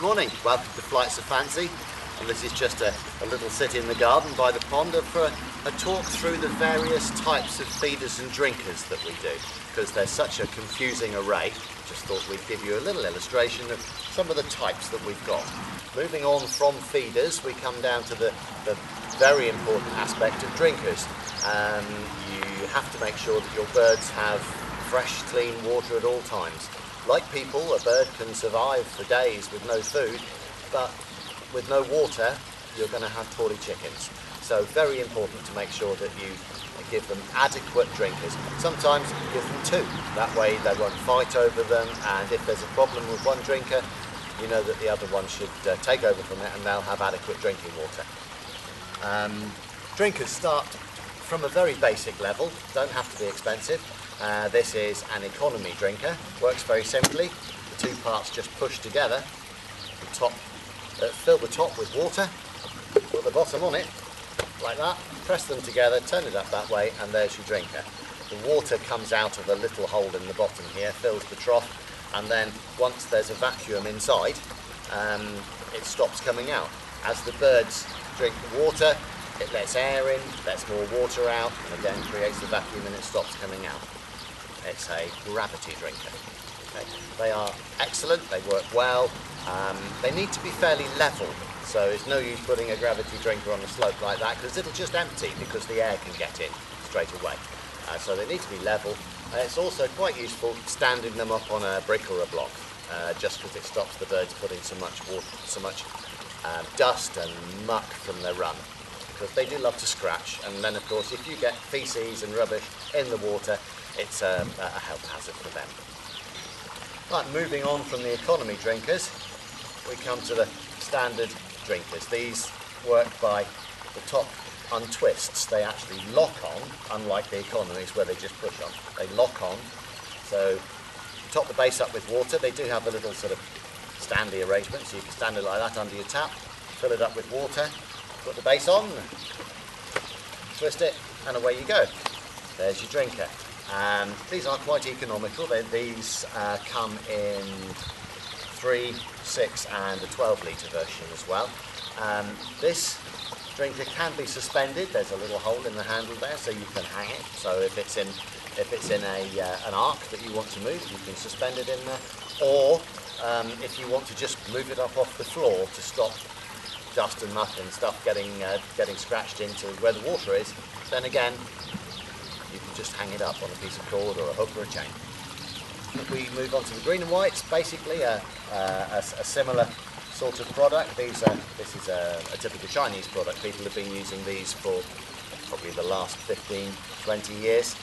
Morning, welcome to Flights of Fancy, and this is just a little sit in the garden by the pond for a talk through the various types of feeders and drinkers that we do, because there's such a confusing array. Just thought we'd give you a little illustration of some of the types that we've got. Moving on from feeders, we come down to the very important aspect of drinkers. You have to make sure that your birds have fresh, clean water at all times. Like people, a bird can survive for days with no food, but with no water, you're going to have poorly chickens. So very important to make sure that you give them adequate drinkers. Sometimes give them two, that way they won't fight over them, and if there's a problem with one drinker, you know that the other one should take over from it and they'll have adequate drinking water. Drinkers start from a very basic level, don't have to be expensive. This is an economy drinker, works very simply. The two parts just push together, fill the top with water, put the bottom on it, like that, press them together, turn it up that way, and there's your drinker. The water comes out of a little hole in the bottom here, fills the trough, and then once there's a vacuum inside, it stops coming out. As the birds drink the water, it lets air in, lets more water out, and again creates a vacuum and it stops coming out. It's a gravity drinker. Okay. They are excellent, they work well, they need to be fairly level, so it's no use putting a gravity drinker on a slope like that because it'll just empty because the air can get in straight away. So they need to be level. It's also quite useful standing them up on a brick or a block, just because it stops the birds putting so much water, so much dust and muck from their run, because they do love to scratch, and then of course if you get feces and rubbish in the water, it's a health hazard for them. Right, moving on from the economy drinkers, we come to the standard drinkers. These work by the top untwists. They actually lock on, unlike the economies where they just push on. They lock on, so top the base up with water. They do have a little sort of standy arrangement, so you can stand it like that under your tap, fill it up with water, put the base on, twist it, and away you go. There's your drinker. These are quite economical. These come in 3, 6 and a 12 litre version as well. This drinker can be suspended. There's a little hole in the handle there so you can hang it. So if it's in an arc that you want to move, you can suspend it in there. Or if you want to just move it up off the floor to stop dust and muck and stuff getting scratched into where the water is, then again you can just hang it up on a piece of cord or a hook or a chain. If we move on to the green and whites, basically a similar sort of product. This is a typical Chinese product. People have been using these for probably the last 15-20 years.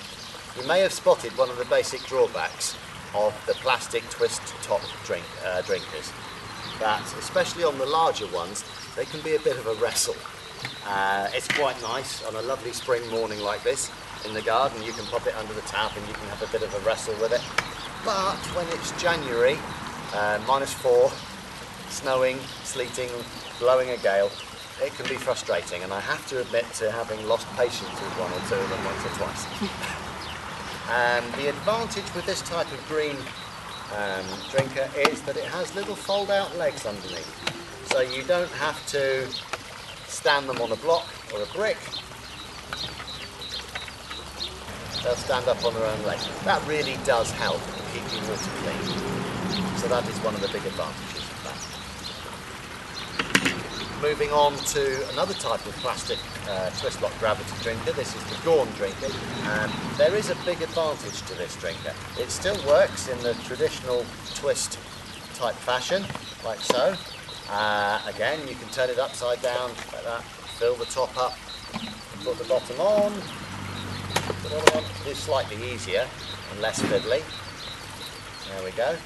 You may have spotted one of the basic drawbacks of the plastic twist top drinkers, that especially on the larger ones, they can be a bit of a wrestle. It's quite nice on a lovely spring morning like this in the garden. You can pop it under the tap and you can have a bit of a wrestle with it. But when it's January, -4, snowing, sleeting, blowing a gale, it can be frustrating, and I have to admit to having lost patience with one or two of them once or twice. The advantage with this type of green drinker is that it has little fold-out legs underneath, so you don't have to stand them on a block or a brick. They'll stand up on their own legs. That really does help keep your water clean. So that is one of the big advantages of that. Moving on to another type of plastic twist lock gravity drinker. This is the Gorn drinker. There is a big advantage to this drinker. It still works in the traditional twist type fashion, like so. Again, you can turn it upside down like that, fill the top up, put the bottom on. It's slightly easier and less fiddly. There we go.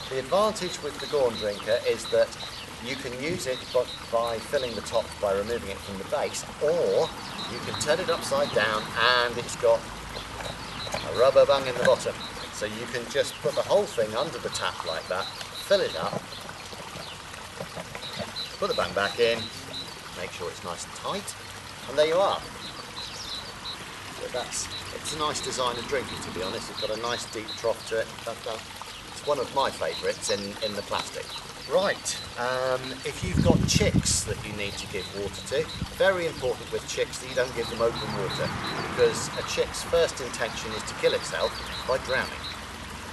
The advantage with the Gorn drinker is that you can use it by filling the top by removing it from the base, or you can turn it upside down and it's got a rubber bung in the bottom. So you can just put the whole thing under the tap like that, fill it up, put the bung back in, make sure it's nice and tight, and there you are. So it's a nice design of drinking, to be honest. It's got a nice deep trough to it. It's one of my favourites in the plastic. Right, if you've got chicks that you need to give water to, very important with chicks that you don't give them open water, because a chick's first intention is to kill itself by drowning.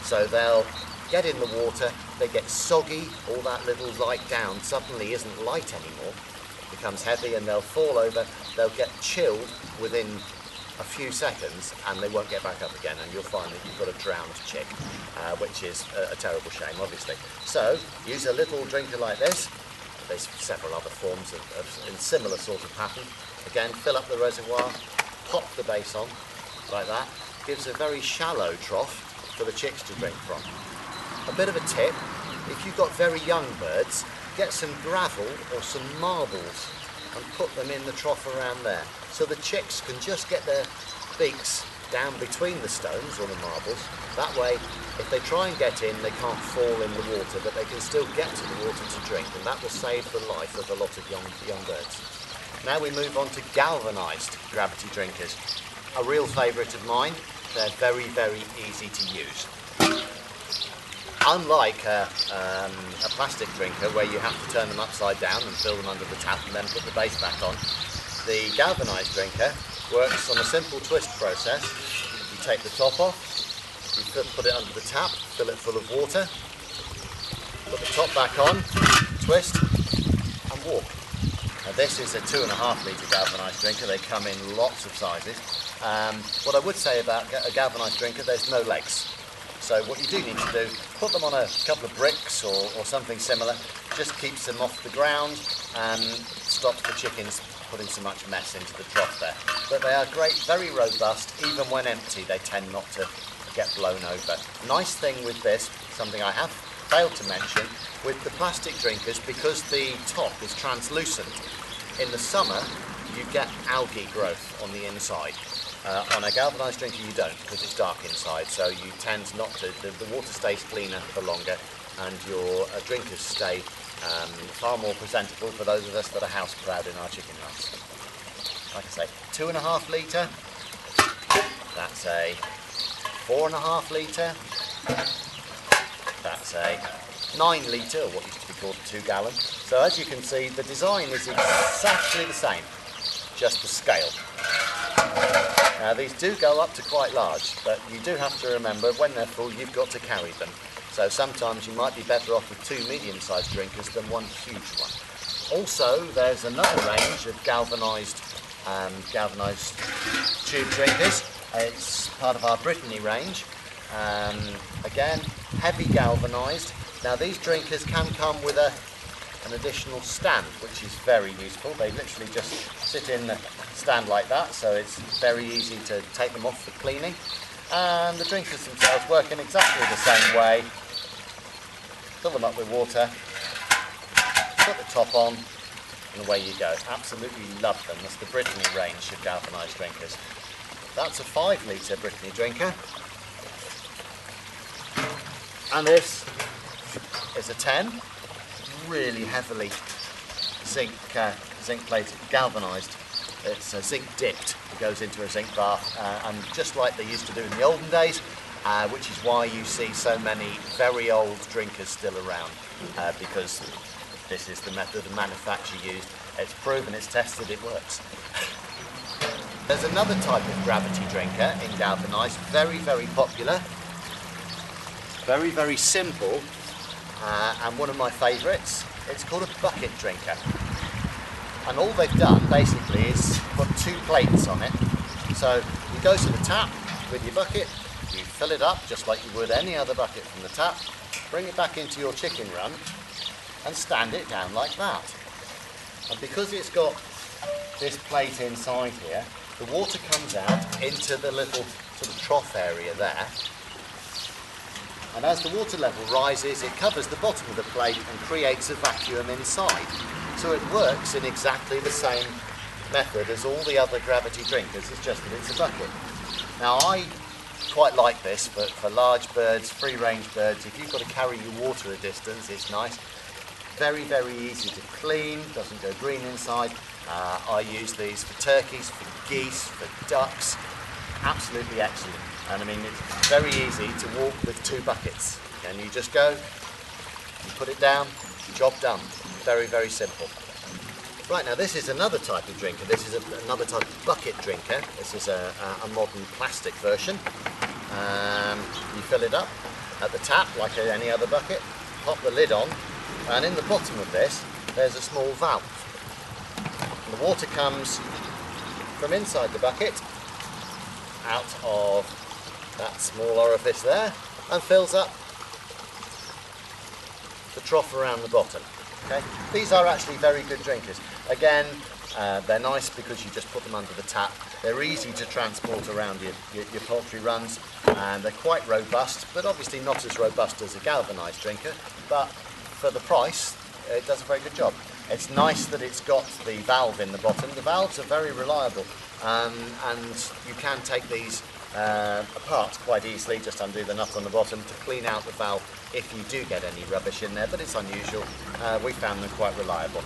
So they'll get in the water, they get soggy, all that little light down suddenly isn't light anymore, becomes heavy, and they'll fall over, they'll get chilled within a few seconds and they won't get back up again, and you'll find that you've got a drowned chick, which is a terrible shame, obviously. So use a little drinker like this. There's several other forms in similar sort of pattern. Again, fill up the reservoir, pop the base on like that. Gives a very shallow trough for the chicks to drink from. A bit of a tip, if you've got very young birds, get some gravel or some marbles and put them in the trough around there, so the chicks can just get their beaks down between the stones or the marbles. That way, if they try and get in, they can't fall in the water, but they can still get to the water to drink, and that will save the life of a lot of young birds. Now we move on to galvanized gravity drinkers. A real favourite of mine. They're very, very easy to use. Unlike a plastic drinker where you have to turn them upside down and fill them under the tap and then put the base back on, the galvanized drinker works on a simple twist process. You take the top off, you put it under the tap, fill it full of water, put the top back on, twist and walk. Now this is a 2.5 litre galvanized drinker. They come in lots of sizes. What I would say about a galvanized drinker, there's no legs. So what you do need to do, put them on a couple of bricks or something similar, just keeps them off the ground and stops the chickens putting so much mess into the trough there. But they are great, very robust, even when empty they tend not to get blown over. Nice thing with this, something I have failed to mention, with the plastic drinkers, because the top is translucent, in the summer you get algae growth on the inside. On a galvanised drinker you don't, because it's dark inside, so you tend not to, the water stays cleaner for longer and your drinkers stay far more presentable for those of us that are house proud in our chicken runs. Like I say, 2.5 litre, that's a 4.5 litre, that's a 9 litre, or what used to be called a 2 gallon. So as you can see, the design is exactly the same, just the scale. Now these do go up to quite large, but you do have to remember when they're full you've got to carry them. So sometimes you might be better off with 2 medium-sized drinkers than 1 huge one. Also, there's another range of galvanised tube drinkers. It's part of our Brittany range. Again, heavy galvanised. Now these drinkers can come with an additional stand, which is very useful. They literally just sit in the stand like that, so it's very easy to take them off for cleaning. And the drinkers themselves work in exactly the same way. Fill them up with water, put the top on, and away you go. Absolutely love them. That's the Brittany range of galvanised drinkers. That's a 5 litre Brittany drinker. And this is a 10, really heavily zinc plated, galvanised. It's zinc dipped. It goes into a zinc bath, and just like they used to do in the olden days, which is why you see so many very old drinkers still around, because this is the method of manufacture used. It's proven, it's tested, it works. There's another type of gravity drinker in galvanised, very, very popular, very, very simple, and one of my favourites. It's called a bucket drinker. And all they've done basically is put 2 plates on it. So you go to the tap with your bucket, you fill it up just like you would any other bucket from the tap, bring it back into your chicken run and stand it down like that. And because it's got this plate inside here, the water comes out into the little sort of trough area there. And as the water level rises, it covers the bottom of the plate and creates a vacuum inside. So it works in exactly the same method as all the other gravity drinkers, it's just that it's a bucket. Now I quite like this for large birds, free range birds. If you've got to carry your water a distance, it's nice. Very, very easy to clean, doesn't go green inside. I use these for turkeys, for geese, for ducks. Absolutely excellent. And I mean, it's very easy to walk with 2 buckets. And you just go, you put it down, Job done. Very, very simple. Right, now this is another type of drinker. This is another type of bucket drinker. This is a modern plastic version. You fill it up at the tap like any other bucket, pop the lid on, and in the bottom of this there's a small valve. And the water comes from inside the bucket out of that small orifice there and fills up the trough around the bottom. Okay? These are actually very good drinkers. Again, they're nice because you just put them under the tap. They're easy to transport around your poultry runs, and they're quite robust, but obviously not as robust as a galvanized drinker, but for the price it does a very good job. It's nice that it's got the valve in the bottom. The valves are very reliable, and you can take these apart quite easily. Just undo the nut on the bottom to clean out the valve if you do get any rubbish in there, but it's unusual. We found them quite reliable.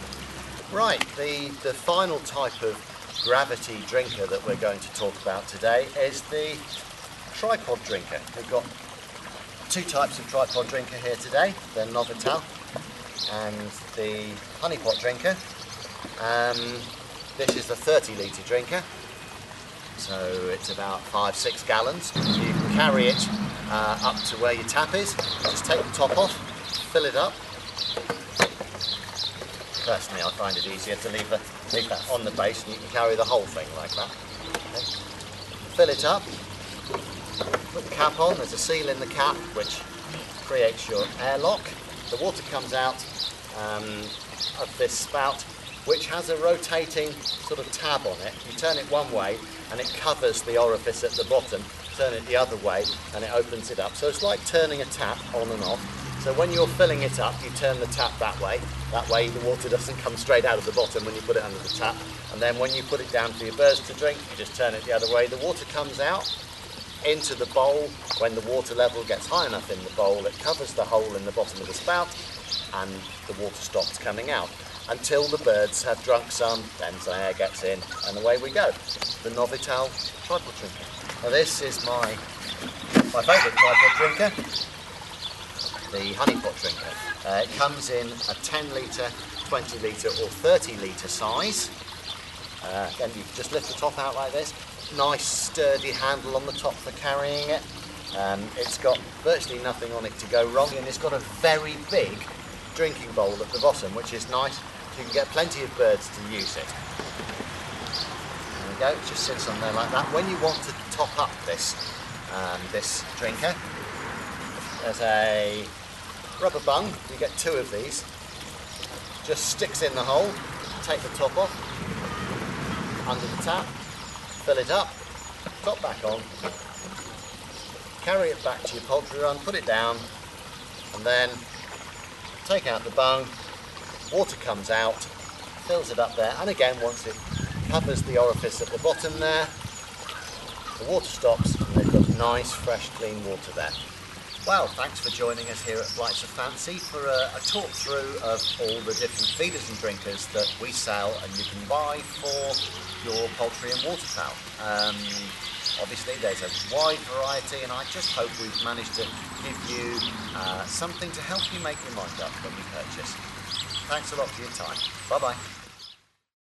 Right, the final type of gravity drinker that we're going to talk about today is the tripod drinker. We've got two types of tripod drinker here today, the Novital and the honeypot drinker. This is the 30 litre drinker, so it's about 5-6 gallons. So you can carry it up to where your tap is. Just take the top off, fill it up. Personally, I find it easier to leave that on the base, and you can carry the whole thing like that. Okay. Fill it up, put the cap on. There's a seal in the cap which creates your airlock. The water comes out of this spout, which has a rotating sort of tab on it. You turn it one way and it covers the orifice at the bottom. Turn it the other way and it opens it up. So it's like turning a tap on and off. So when you're filling it up, you turn the tap that way. That way the water doesn't come straight out of the bottom when you put it under the tap. And then when you put it down for your birds to drink, you just turn it the other way. The water comes out into the bowl. When the water level gets high enough in the bowl, it covers the hole in the bottom of the spout and the water stops coming out until the birds have drunk some, then some air gets in, and away we go. The Novital tripod drinker. Now this is my favourite tripod drinker, the honeypot drinker. It comes in a 10 litre, 20 litre or 30 litre size. Then you just lift the top out like this. Nice sturdy handle on the top for carrying it. It's got virtually nothing on it to go wrong, and it's got a very big drinking bowl at the bottom, which is nice. So you can get plenty of birds to use it. There we go, it just sits on there like that. When you want to top up this drinker, there's a rubber bung. You get two of these. Just sticks in the hole. Take the top off, under the tap, fill it up, top back on, carry it back to your poultry run, put it down, and then take out the bung. Water comes out, fills it up there, and again once it covers the orifice at the bottom there, the water stops and they've got nice fresh clean water there. Well, thanks for joining us here at Flyte of Fancy for a talk through of all the different feeders and drinkers that we sell and you can buy for your poultry and waterfowl. Obviously there's a wide variety, and I just hope we've managed to give you something to help you make your mind up when you purchase. Thanks a lot for your time. Bye bye.